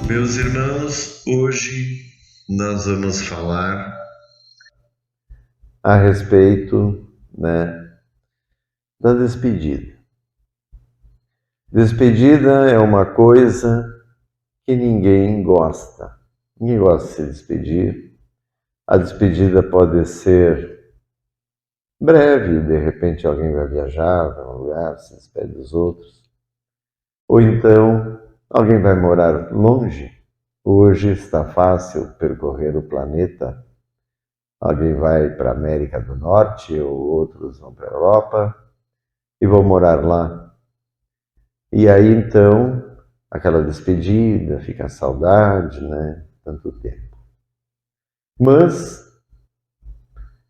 Meus irmãos, hoje nós vamos falar a respeito, da despedida. Despedida é uma coisa que ninguém gosta. Ninguém gosta de se despedir. A despedida pode ser breve, de repente alguém vai viajar para um lugar, se despede dos outros. Ou então alguém vai morar longe. Hoje está fácil percorrer o planeta. Alguém vai para a América do Norte, ou outros vão para a Europa e vão morar lá. E aí então, aquela despedida, fica a saudade, tanto tempo. Mas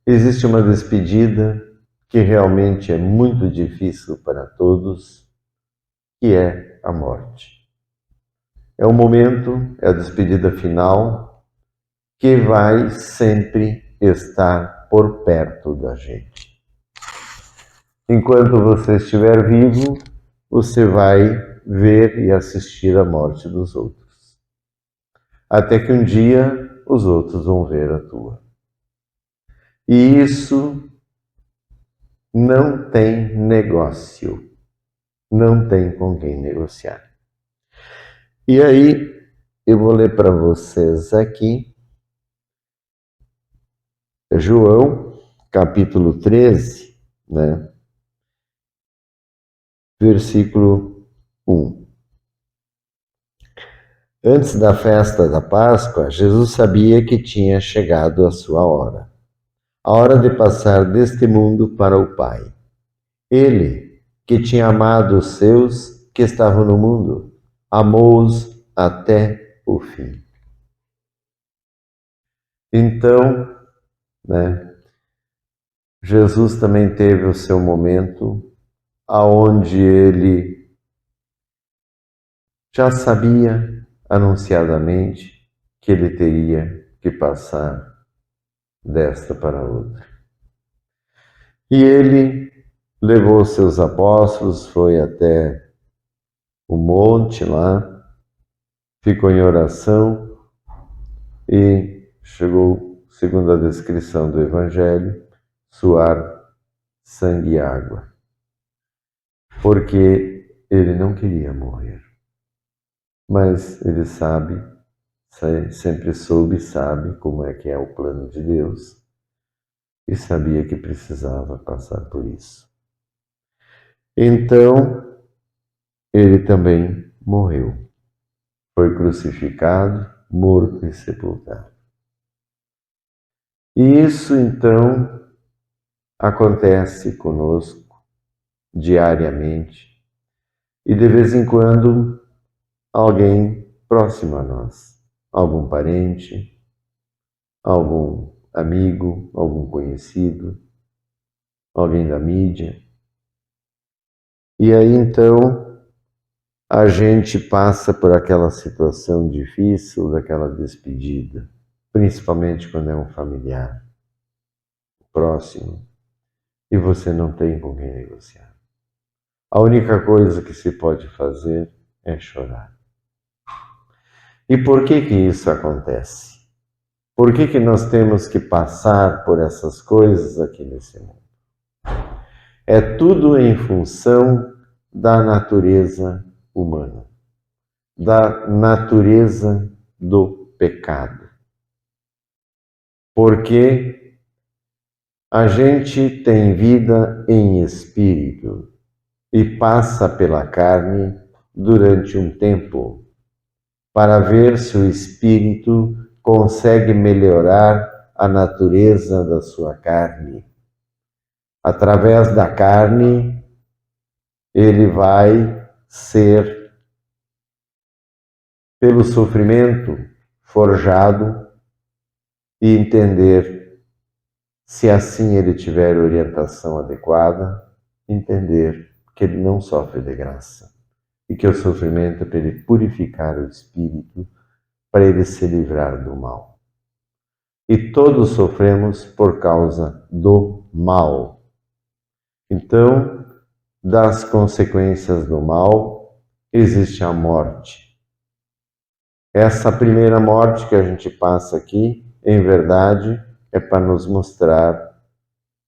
existe uma despedida que realmente é muito difícil para todos, que é a morte. É o momento, é a despedida final, que vai sempre estar por perto da gente. Enquanto você estiver vivo, você vai ver e assistir a morte dos outros. Até que um dia os outros vão ver a tua. E isso não tem negócio. Não tem com quem negociar. E aí, eu vou ler para vocês aqui João, capítulo 13, versículo 1. Antes da festa da Páscoa, Jesus sabia que tinha chegado a sua hora, a hora de passar deste mundo para o Pai. Ele, que tinha amado os seus que estavam no mundo, amou-os até o fim. Então, Jesus também teve o seu momento aonde ele já sabia anunciadamente que ele teria que passar desta para outra. E ele levou seus apóstolos, foi até o monte lá, ficou em oração e chegou, segundo a descrição do Evangelho, suar sangue e água, porque ele não queria morrer. Mas ele sabe, sempre soube e sabe como é que é o plano de Deus e sabia que precisava passar por isso. Então, ele também morreu. Foi crucificado, morto e sepultado. E isso, então, acontece conosco diariamente e de vez em quando alguém próximo a nós, algum parente, algum amigo, algum conhecido, alguém da mídia. E aí então a gente passa por aquela situação difícil daquela despedida, principalmente quando é um familiar próximo e você não tem com quem negociar. A única coisa que se pode fazer é chorar. E por que isso acontece? Por que nós temos que passar por essas coisas aqui nesse mundo? É tudo em função da natureza humana, da natureza do pecado. Porque a gente tem vida em espírito e passa pela carne durante um tempo para ver se o espírito consegue melhorar a natureza da sua carne. Através da carne, ele vai ser, pelo sofrimento, forjado e entender, se assim ele tiver orientação adequada, entender que ele não sofre de graça e que o sofrimento é para ele purificar o espírito, para ele se livrar do mal. E todos sofremos por causa do mal. Então, das consequências do mal, existe a morte. Essa primeira morte que a gente passa aqui, em verdade, é para nos mostrar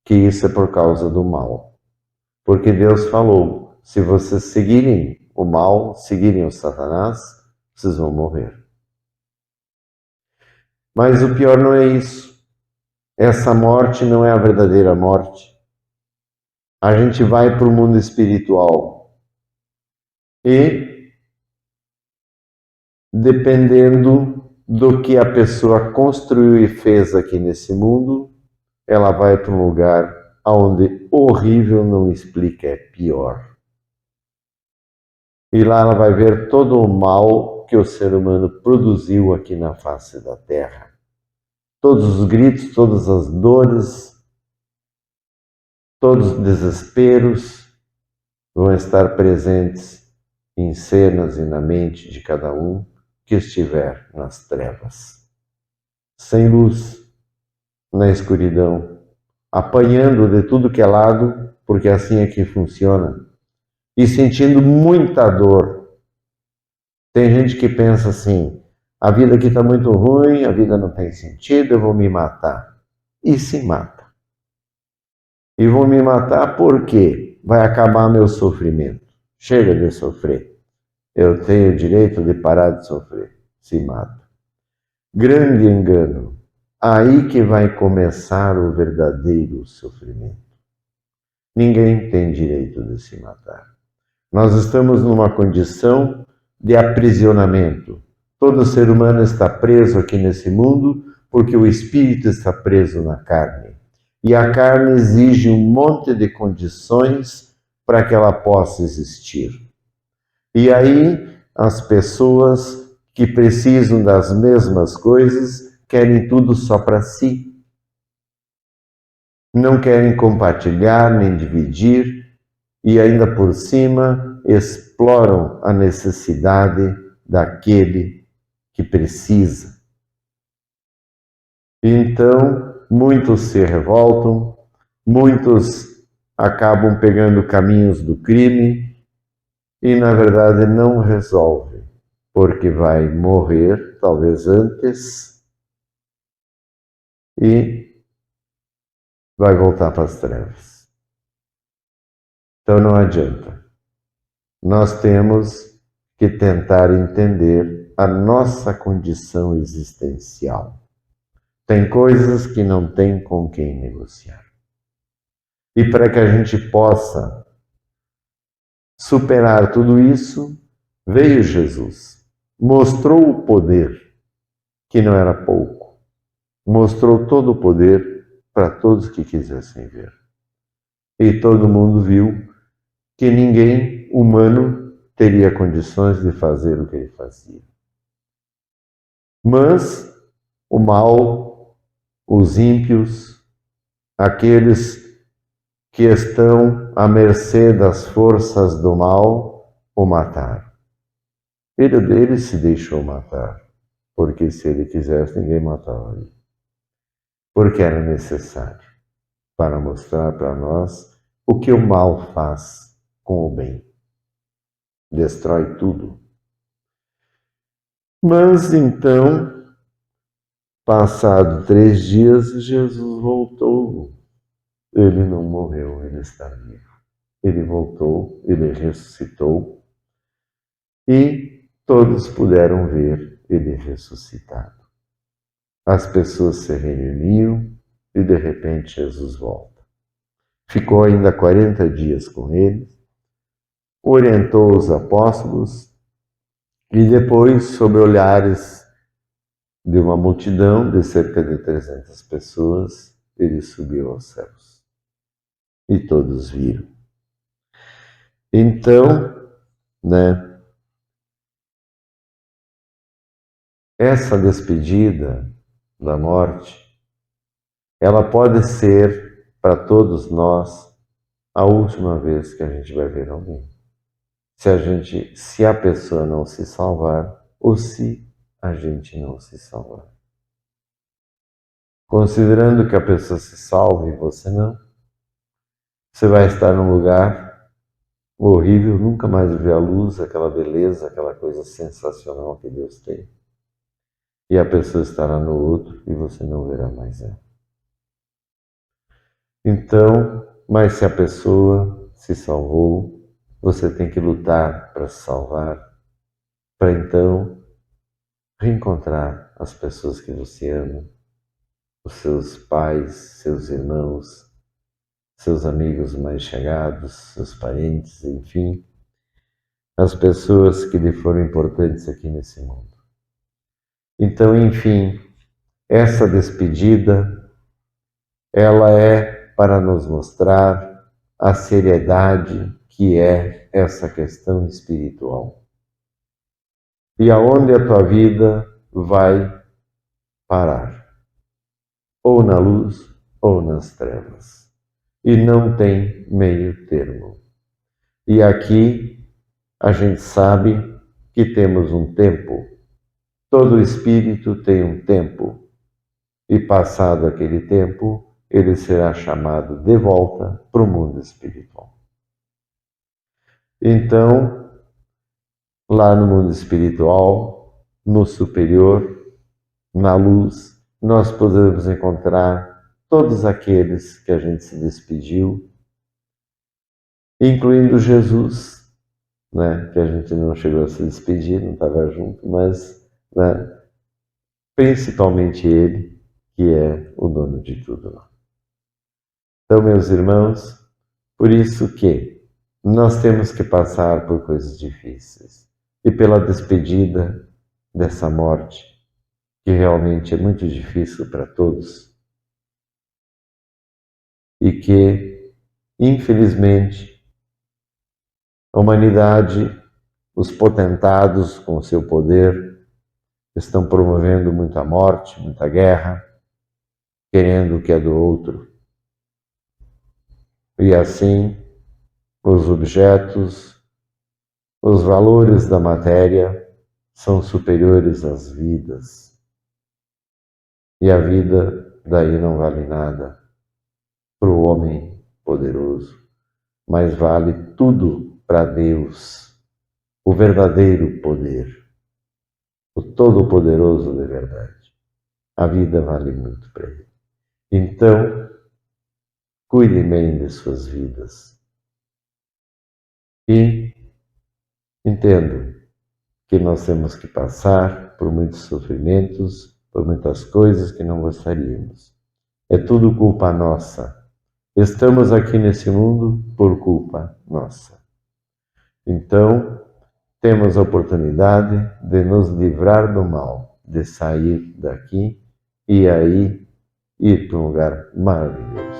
que isso é por causa do mal. Porque Deus falou, se vocês seguirem o mal, seguirem o Satanás, vocês vão morrer. Mas o pior não é isso. Essa morte não é a verdadeira morte. A gente vai para o mundo espiritual e, dependendo do que a pessoa construiu e fez aqui nesse mundo, ela vai para um lugar onde horrível não explica, é pior. E lá ela vai ver todo o mal que o ser humano produziu aqui na face da Terra. Todos os gritos, todas as dores, todos os desesperos vão estar presentes em cenas e na mente de cada um que estiver nas trevas. Sem luz, na escuridão, apanhando de tudo que é lado, porque assim é que funciona, e sentindo muita dor. Tem gente que pensa assim, a vida aqui está muito ruim, a vida não tem sentido, eu vou me matar. E se mata. E vou me matar porque vai acabar meu sofrimento. Chega de sofrer. Eu tenho o direito de parar de sofrer. Se mata. Grande engano. Aí que vai começar o verdadeiro sofrimento. Ninguém tem direito de se matar. Nós estamos numa condição de aprisionamento. Todo ser humano está preso aqui nesse mundo porque o espírito está preso na carne. E a carne exige um monte de condições para que ela possa existir. E aí as pessoas que precisam das mesmas coisas querem tudo só para si. Não querem compartilhar nem dividir e ainda por cima exploram a necessidade daquele que precisa. Então, muitos se revoltam, muitos acabam pegando caminhos do crime e, na verdade, não resolve, porque vai morrer, talvez antes, e vai voltar para as trevas. Então, não adianta. Nós temos que tentar entender a nossa condição existencial. Tem coisas que não tem com quem negociar. E para que a gente possa superar tudo isso, veio Jesus. Mostrou o poder, que não era pouco. Mostrou todo o poder para todos que quisessem ver. E todo mundo viu que ninguém humano teria condições de fazer o que ele fazia. Mas o mal, os ímpios, aqueles que estão à mercê das forças do mal, o mataram. Ele se deixou matar, porque se ele quisesse, ninguém matava ele. Porque era necessário, para mostrar para nós o que o mal faz com o bem. Destrói tudo. Mas então, passado 3 dias, Jesus voltou. Ele não morreu, ele está vivo. Ele voltou, ele ressuscitou e todos puderam ver ele ressuscitado. As pessoas se reuniam e de repente Jesus volta. Ficou ainda 40 dias com eles, orientou os apóstolos e depois, sob olhares de uma multidão de cerca de 300 pessoas, ele subiu aos céus. E todos viram. Então, essa despedida da morte, ela pode ser para todos nós a última vez que a gente vai ver alguém. Se a pessoa não se salvar ou se a gente não se salvar. Considerando que a pessoa se salve e você não, Você vai estar num lugar horrível, nunca mais ver a luz, aquela beleza, aquela coisa sensacional que Deus tem. E a pessoa estará no outro e você não verá mais ela. Então, mas se a pessoa se salvou, você tem que lutar para se salvar, para então reencontrar as pessoas que você ama, os seus pais, seus irmãos, seus amigos mais chegados, seus parentes, enfim, as pessoas que lhe foram importantes aqui nesse mundo. Então, enfim, essa despedida, ela é para nos mostrar a seriedade que é essa questão espiritual. E aonde a tua vida vai parar? Ou na luz ou nas trevas. E não tem meio termo. E aqui a gente sabe que temos um tempo. Todo espírito tem um tempo. E passado aquele tempo, ele será chamado de volta para o mundo espiritual. Então, lá no mundo espiritual, no superior, na luz, nós podemos encontrar todos aqueles que a gente se despediu, incluindo Jesus, né, que a gente não chegou a se despedir, não estava junto, mas né, principalmente ele, que é o dono de tudo. Então, meus irmãos, por isso que nós temos que passar por coisas difíceis e pela despedida dessa morte, que realmente é muito difícil para todos e que, infelizmente, a humanidade, os potentados com seu poder, estão promovendo muita morte, muita guerra, querendo o que é do outro. E assim, os objetos, os valores da matéria são superiores às vidas. E a vida daí não vale nada para o homem poderoso, mas vale tudo para Deus, o verdadeiro poder, o todo-poderoso de verdade. A vida vale muito para ele. Então, cuidem bem de suas vidas. E entendo que nós temos que passar por muitos sofrimentos, por muitas coisas que não gostaríamos. É tudo culpa nossa. Estamos aqui nesse mundo por culpa nossa. Então, temos a oportunidade de nos livrar do mal, de sair daqui e aí ir para um lugar maravilhoso.